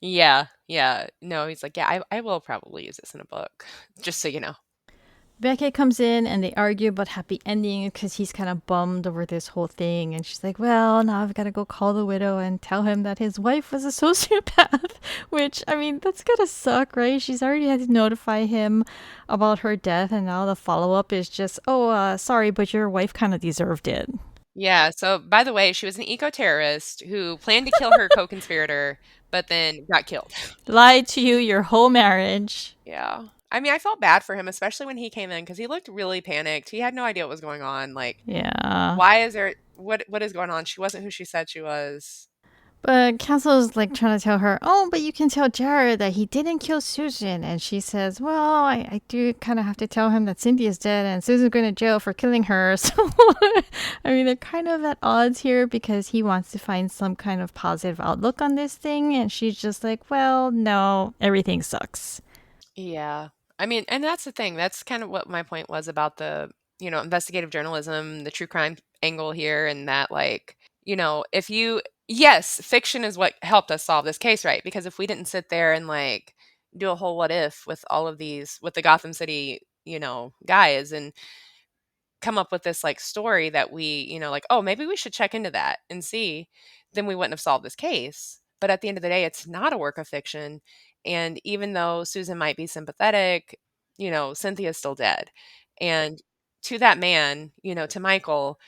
Yeah, yeah. No, he's like, "Yeah, I will probably use this in a book, just so you know." Beckett comes in and they argue about happy ending because he's kind of bummed over this whole thing. And she's like, well, now I've got to go call the widow and tell him that his wife was a sociopath, which, I mean, that's going to suck, right? She's already had to notify him about her death. And now the follow up is just, oh, sorry, but your wife kind of deserved it. Yeah, so, by the way, she was an eco-terrorist who planned to kill her co-conspirator, but then got killed. Lied to you your whole marriage. Yeah. I mean, I felt bad for him, especially when he came in, because he looked really panicked. He had no idea what was going on. Like, Yeah. why is there what is going on? She wasn't who she said she was. But Castle's like trying to tell her, oh, but you can tell Jared that he didn't kill Susan. And she says, well, I do kind of have to tell him that Cynthia's dead and Susan's going to jail for killing her. So, I mean, they're kind of at odds here because he wants to find some kind of positive outlook on this thing. And she's just like, well, no, everything sucks. Yeah. I mean, and that's the thing. That's kind of what my point was about the, investigative journalism, the true crime angle here, and that, like, if you, yes, fiction is what helped us solve this case, right? Because if we didn't sit there and, like, do a whole what if with all of these, with the Gotham City, guys, and come up with this, like, story that we, like, oh, maybe we should check into that and see, then we wouldn't have solved this case. But at the end of the day, it's not a work of fiction. And even though Susan might be sympathetic, Cynthia's still dead. And to that man, to Michael,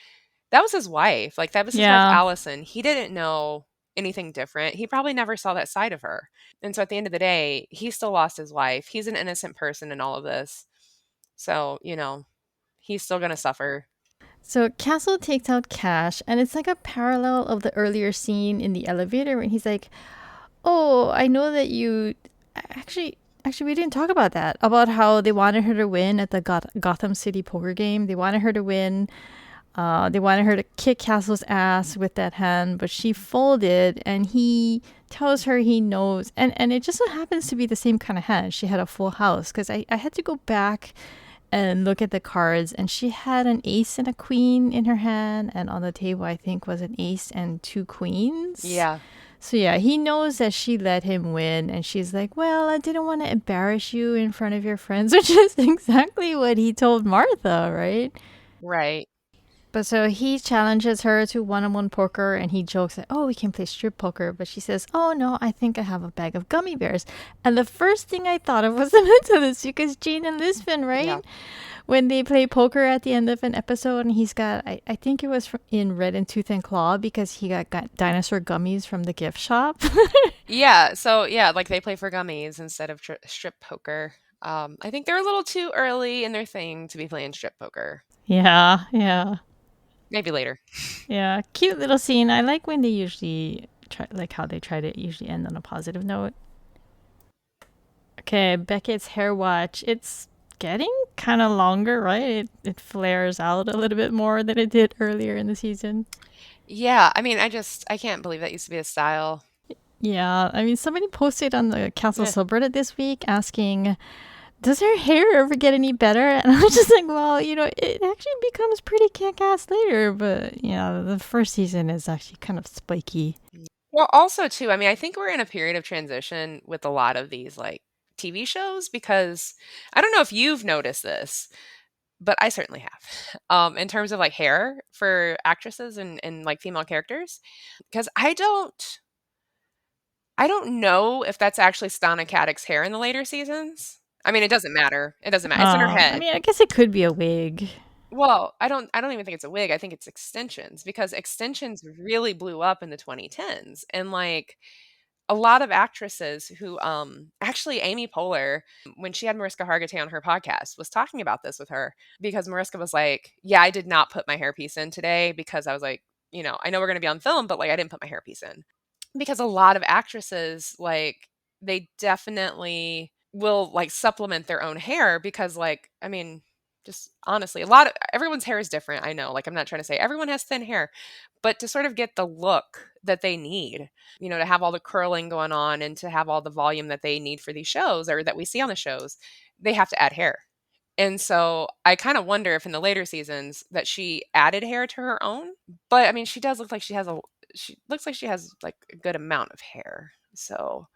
that was his wife. Like, that was his wife, Yeah. Allison. He didn't know anything different. He probably never saw that side of her. And so at the end of the day, he still lost his wife. He's an innocent person in all of this. So, he's still going to suffer. So Castle takes out cash, and it's like a parallel of the earlier scene in the elevator when he's like, oh, I know that you actually we didn't talk about that. About how they wanted her to win at the Gotham City poker game. They wanted her to win. They wanted her to kick Castle's ass with that hand, but she folded and he tells her he knows. And it just so happens to be the same kind of hand. She had a full house because I had to go back and look at the cards, and she had an ace and a queen in her hand, and on the table I think was an ace and two queens. Yeah. So yeah, he knows that she let him win, and she's like, well, I didn't want to embarrass you in front of your friends, which is exactly what he told Martha, right? Right. But so he challenges her to one-on-one poker, and he jokes that, oh, we can play strip poker. But she says, oh no, I think I have a bag of gummy bears. And the first thing I thought of was the Mentalist, because Gene and Lisbon, Yeah. right? When they play poker at the end of an episode, and he's got, I think it was in Red and Tooth and Claw, because he got dinosaur gummies from the gift shop. Yeah. So, yeah, like they play for gummies instead of strip poker. I think they're a little too early in their thing to be playing strip poker. Yeah, yeah. Maybe later. Yeah, cute little scene. I like when they usually try, like how they try to usually end on a positive note. Okay, Beckett's hair watch. It's getting kind of longer, right? It flares out a little bit more than it did earlier in the season. Yeah. I mean, I can't believe that used to be a style. Yeah, I mean, somebody posted on the Castle Eh. subreddit this week asking, does her hair ever get any better? And I was just like, well, it actually becomes pretty kick ass later, but yeah, the first season is actually kind of spiky. Well, also, too, I mean, I think we're in a period of transition with a lot of these, like, TV shows, because I don't know if you've noticed this, but I certainly have. In terms of, like, hair for actresses and like female characters, because I don't know if that's actually Stana Katic's hair in the later seasons. I mean, it doesn't matter. It doesn't matter. It's in her I head. mean, I guess it could be a wig. Well, I don't even think it's a wig. I think it's extensions, because extensions really blew up in the 2010s. And, like, a lot of actresses who actually Amy Poehler, when she had Mariska Hargitay on her podcast, was talking about this with her, because Mariska was like, "Yeah, I did not put my hairpiece in today because I was like, I know we're going to be on film, but, like, I didn't put my hairpiece in." Because a lot of actresses, like, they definitely will like supplement their own hair because like I mean just honestly everyone's hair is different. I know, like I'm not trying to say everyone has thin hair, but to sort of get the look that they need, to have all the curling going on and to have all the volume that they need for these shows or that we see on the shows, they have to add hair. And so I kind of wonder if in the later seasons that she added hair to her own. But I mean, she does look like she looks like she has like a good amount of hair. So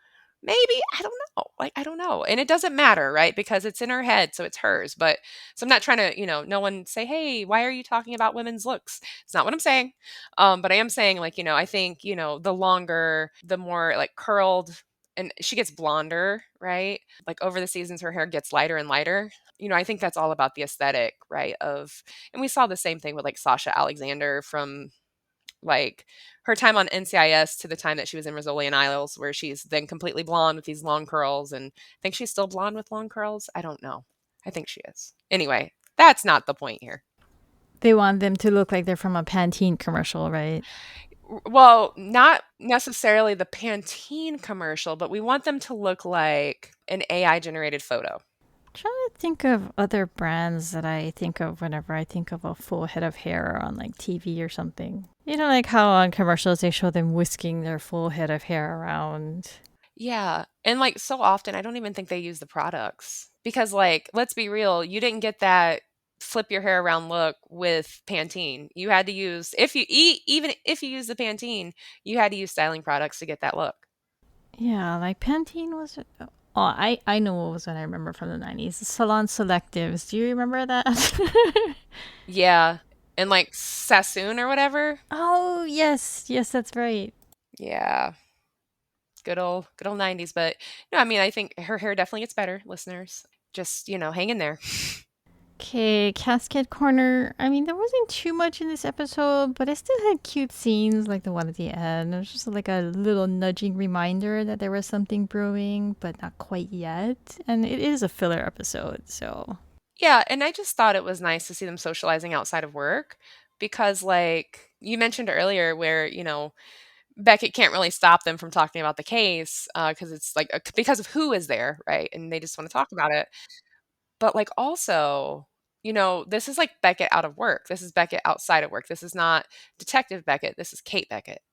maybe, I don't know. Like, I don't know. And it doesn't matter, right? Because it's in her head, so it's hers. But so I'm not trying to, no one say, hey, why are you talking about women's looks? It's not what I'm saying. But I am saying, like, I think, the longer, the more like curled, and she gets blonder, right? Like over the seasons, her hair gets lighter and lighter. I think that's all about the aesthetic, right? And we saw the same thing with like Sasha Alexander from like her time on NCIS to the time that she was in Rizzoli and Isles, where she's then completely blonde with these long curls. And I think she's still blonde with long curls. I don't know. I think she is. Anyway, that's not the point here. They want them to look like they're from a Pantene commercial, right? Well, not necessarily the Pantene commercial, but we want them to look like an AI generated photo. Trying to think of other brands that I think of whenever I think of a full head of hair on like TV or something. Like how on commercials they show them whisking their full head of hair around. Yeah. And like so often, I don't even think they use the products because, like, let's be real, you didn't get that flip your hair around look with Pantene. You had to use, if you eat, even if you use the Pantene, you had to use styling products to get that look. Yeah, like Pantene was. Oh, I know what was what I remember from the 90s. Salon Selectives. Do you remember that? Yeah. And like Sassoon or whatever. Oh, yes. Yes, that's right. Yeah. Good old 90s. But no, I mean, I think her hair definitely gets better, listeners. Just, hang in there. Okay, Cascade Corner. I mean, there wasn't too much in this episode, but it still had cute scenes like the one at the end. It was just like a little nudging reminder that there was something brewing, but not quite yet. And it is a filler episode, so. Yeah, and I just thought it was nice to see them socializing outside of work because, like you mentioned earlier, where, Beckett can't really stop them from talking about the case because it's like because of who is there, right? And they just want to talk about it. But, like, also, this is like Beckett out of work. This is Beckett outside of work. This is not Detective Beckett. This is Kate Beckett.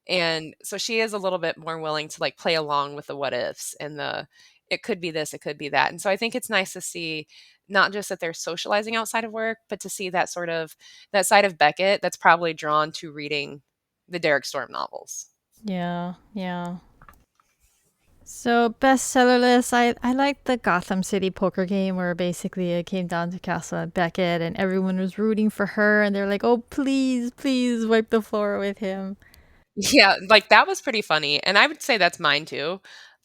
And so she is a little bit more willing to like play along with the what ifs and the it could be this, it could be that. And so I think it's nice to see not just that they're socializing outside of work, but to see that side of Beckett that's probably drawn to reading the Derek Storm novels. Yeah, yeah. So bestseller list, I liked the Gotham City poker game where basically it came down to Castle and Beckett and everyone was rooting for her and they're like, oh please, please wipe the floor with him. Yeah, like that was pretty funny. And I would say that's mine too.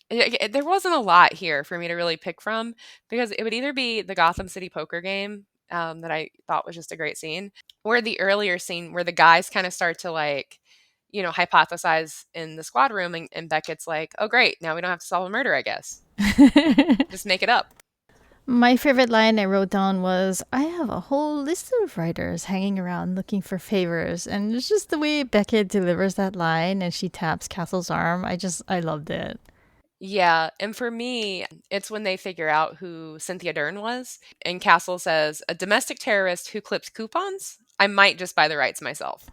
There wasn't a lot here for me to really pick from because it would either be the Gotham City poker game that I thought was just a great scene, or the earlier scene where the guys kind of start to like, hypothesize in the squad room, and Beckett's like, "Oh, great, now we don't have to solve a murder, I guess. Just make it up." My favorite line I wrote down was, I have a whole list of writers hanging around looking for favors. And it's just the way Beckett delivers that line and she taps Castle's arm. I loved it. Yeah, and for me, it's when they figure out who Cynthia Dern was, and Castle says, "A domestic terrorist who clips coupons? I might just buy the rights myself."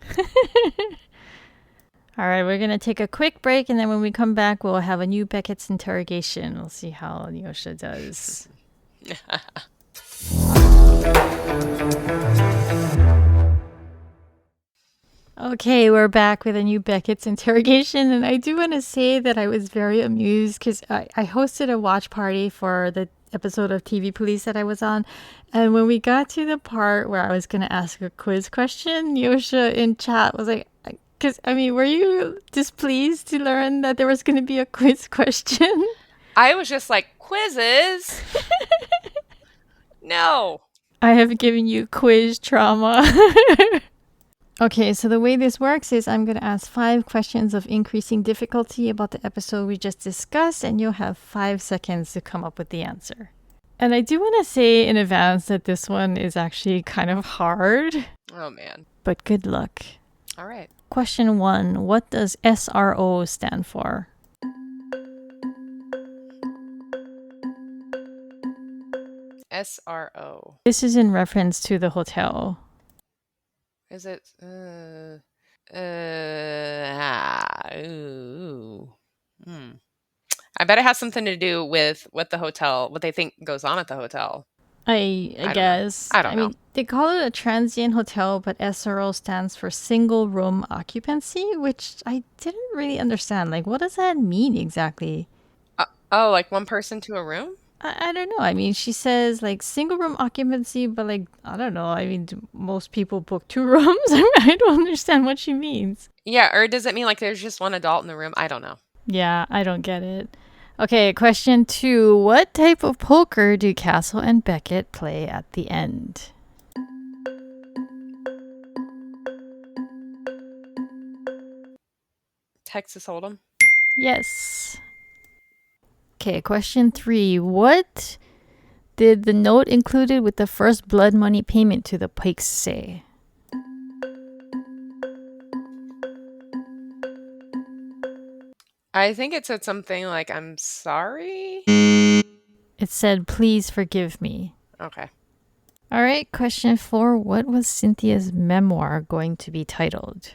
All right, we're going to take a quick break. And then when we come back, we'll have a new Beckett's interrogation. We'll see how Neoshia does. Okay, we're back with a new Beckett's interrogation, and I do want to say that I was very amused because I hosted a watch party for the episode of TV Police that I was on, and when we got to the part where I was going to ask a quiz question, Yosha in chat was like, because, I mean, were you displeased to learn that there was going to be a quiz question? I was just like, quizzes? No. I have given you quiz trauma. Okay, so the way this works is I'm going to ask 5 questions of increasing difficulty about the episode we just discussed, and you'll have 5 seconds to come up with the answer. And I do want to say in advance that this one is actually kind of hard. Oh, man. But good luck. All right. Question 1. What does SRO stand for? SRO. This is in reference to the hotel. Is it? Ooh. Hmm. I bet it has something to do with what they think goes on at the hotel. I I don't know. guess. I I don't know. mean, they call it a transient hotel, but SRO stands for single room occupancy, which I didn't really understand. Like, what does that mean exactly? Oh, like one person to a room? I don't know. I mean, she says like single room occupancy, but like, I don't know. I mean, do most people book two rooms? I don't understand what she means. Yeah, or does it mean like there's just one adult in the room? I don't know. Yeah, I don't get it. Okay, question 2. What type of poker do Castle and Beckett play at the end? Texas Hold'em. Yes. Okay, question 3. What did the note included with the first blood money payment to the Pikes say? I think it said something like, I'm sorry. It said, please forgive me. Okay. All right, question 4. What was Cynthia's memoir going to be titled?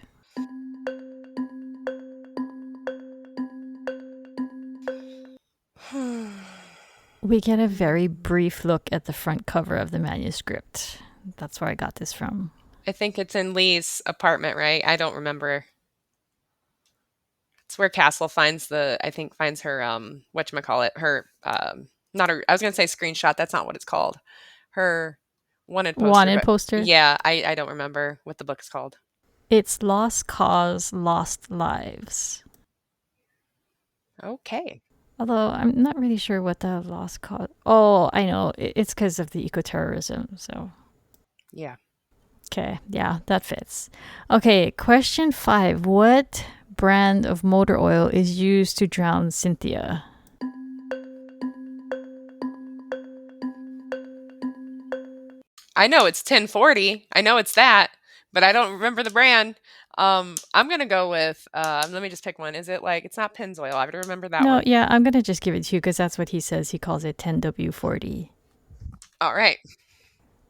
We get a very brief look at the front cover of the manuscript. That's where I got this from. I think it's in Lee's apartment, right? I don't remember. It's where Castle finds finds her whatchamacallit, her not her I was gonna say screenshot, that's not what it's called. Her wanted poster, Wanted but poster. yeah, I don't remember what the book is called. It's Lost Cause, Lost Lives. Okay. Although I'm not really sure what the lost cause. Oh, I know. It's because of the ecoterrorism. So, Yeah. okay. Yeah, that fits. Okay, question 5. What brand of motor oil is used to drown Cynthia? I know it's 1040. I know it's that, but I don't remember the brand. I'm gonna go with let me just pick one. Is it like it's not Pennzoil? I have to remember that No, one. yeah, I'm going to just give it to you because that's what he says. He calls it 10W40. All right.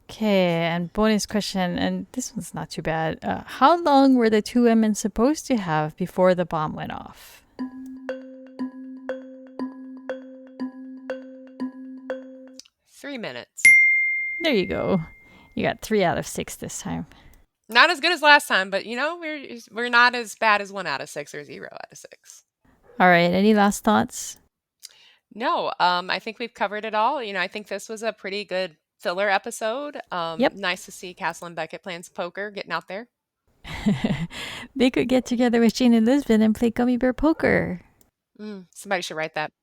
Okay, and bonus question, and this one's not too bad. How long were the two women supposed to have before the bomb went off? 3 minutes. There you go. You got 3 out of 6 this time. Not as good as last time, but we're not as bad as 1 out of 6 or 0 out of 6. All right, any last thoughts? No, I think we've covered it all. I think this was a pretty good filler episode. Yep. Nice to see Castle and Beckett playing some poker, getting out there. They could get together with Jane and Lisbon and play gummy bear poker. Somebody should write that.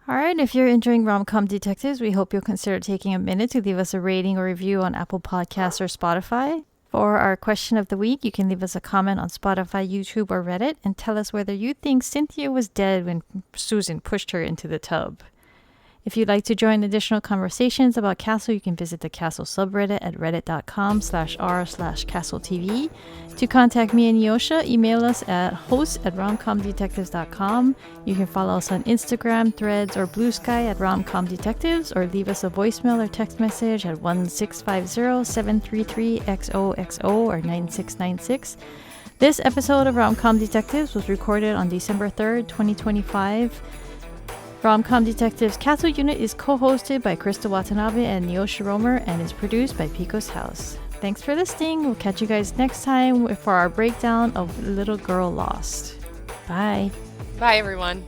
All right, if you're enjoying Rom-Com Detectives, we hope you'll consider taking a minute to leave us a rating or review on Apple Podcasts or Spotify. For our question of the week, you can leave us a comment on Spotify, YouTube, or Reddit and tell us whether you think Cynthia was dead when Susan pushed her into the tub. If you'd like to join additional conversations about Castle, you can visit the Castle subreddit at reddit.com/r/CastleTV. To contact me and Neoshia, email us at host@romcomdetectives.com. You can follow us on Instagram, Threads, or Blue Sky at romcomdetectives, or leave us a voicemail or text message at 1-650-733-XOXO or 9696. This episode of Rom-Com Detectives was recorded on December 3rd, 2025. Rom-Com Detectives Castle Unit is co-hosted by Krista Watanabe and Neoshia Roemer and is produced by Pico's House. Thanks for listening. We'll catch you guys next time for our breakdown of Little Girl Lost. Bye. Bye, everyone.